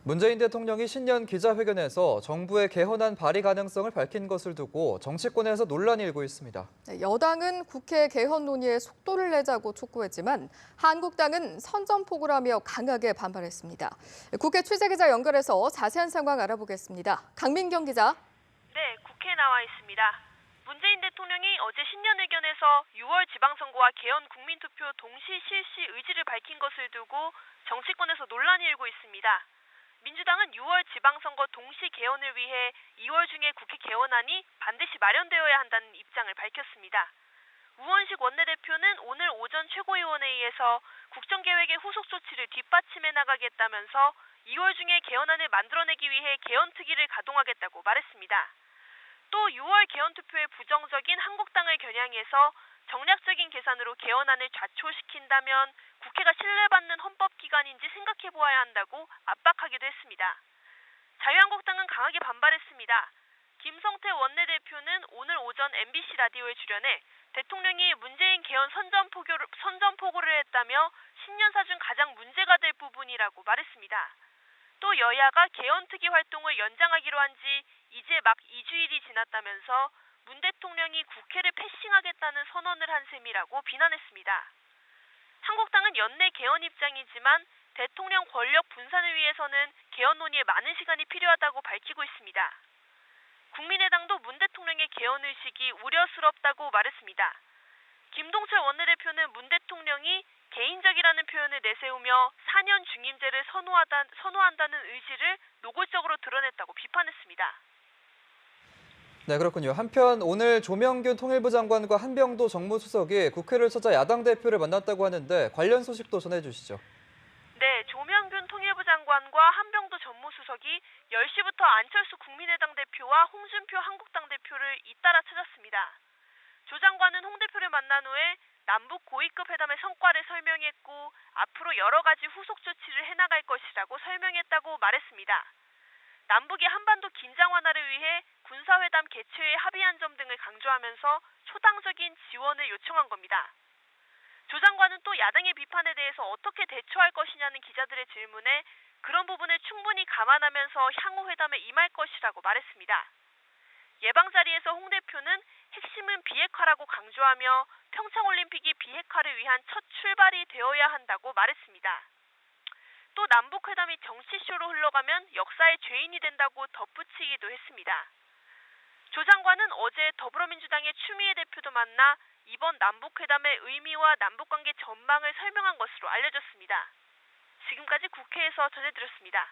문재인 대통령이 신년 기자회견에서 정부의 개헌안 발의 가능성을 밝힌 것을 두고 정치권에서 논란이 일고 있습니다. 여당은 국회 개헌 논의에 속도를 내자고 촉구했지만 한국당은 선전포고라며 강하게 반발했습니다. 국회 취재기자 연결해서 자세한 상황 알아보겠습니다. 강민경 기자. 네, 국회에 나와 있습니다. 문재인 대통령이 어제 신년회견에서 6월 지방선거와 개헌 국민투표 동시 실시 의지를 밝힌 것을 두고 정치권에서 논란이 일고 있습니다. 민주당은 6월 지방선거 동시 개헌을 위해 2월 중에 국회 개헌안이 반드시 마련되어야 한다는 입장을 밝혔습니다. 우원식 원내대표는 오늘 오전 최고위원회의에서 국정계획의 후속 조치를 뒷받침해 나가겠다면서 2월 중에 개헌안을 만들어내기 위해 개헌특위를 가동하겠다고 말했습니다. 또 6월 개헌투표에 부정적인 한국당을 겨냥해서 정략적인 계산으로 개헌안을 좌초시킨다면 국회가 신뢰받는 헌법기관인지 생각해보아야 한다고 압박하기도 했습니다. 자유한국당은 강하게 반발했습니다. 김성태 원내대표는 오늘 오전 MBC 라디오에 출연해 대통령이 문재인 개헌 선전포고를 했다며 신년사 중 가장 문제가 될 부분이라고 말했습니다. 또 여야가 개헌특위 활동을 연장하기로 한 지 이제 막 2주일이 지났다면서 문 대통령이 국회를 패싱하겠다는 선언을 한 셈이라고 비난했습니다. 한국당은 연내 개헌 입장이지만 대통령 권력 분산을 위해서는 개헌 논의에 많은 시간이 필요하다고 밝히고 있습니다. 국민의당도 문 대통령의 개헌 의식이 우려스럽다고 말했습니다. 김동철 원내대표는 문 대통령이 개인적이라는 표현을 내세우며 4년 중임제를 선호한다는 의지를 노골적으로 드러냈다고 비판했습니다. 네, 그렇군요. 한편 오늘 조명균 통일부 장관과 한병도 정무수석이 국회를 찾아 야당 대표를 만났다고 하는데 관련 소식도 전해주시죠. 네, 조명균 통일부 장관과 한병도 전무수석이 10시부터 안철수 국민의당 대표와 홍준표 한국당 대표를 잇따라 찾았습니다. 조 장관은 홍 대표를 만난 후에 남북 고위급 회담의 성과를 설명했고 앞으로 여러 가지 후속 조치를 해나갈 것이라고 설명했다고 말했습니다. 남북이 한반도 긴장 완화를 위해 군사회담 개최에 합의한 점 등을 강조하면서 초당적인 지원을 요청한 겁니다. 조 장관은 또 야당의 비판에 대해서 어떻게 대처할 것이냐는 기자들의 질문에 그런 부분을 충분히 감안하면서 향후 회담에 임할 것이라고 말했습니다. 예방 자리에서 홍 대표는 핵심은 비핵화라고 강조하며 평창올림픽이 비핵화를 위한 첫 출발이 되어야 한다고 말했습니다. 또 남북회담이 정치쇼로 흘러가면 역사의 죄인이 된다고 덧붙이기도 했습니다. 조 장관은 어제 더불어민주당의 추미애 대표도 만나 이번 남북회담의 의미와 남북관계 전망을 설명한 것으로 알려졌습니다. 지금까지 국회에서 전해드렸습니다.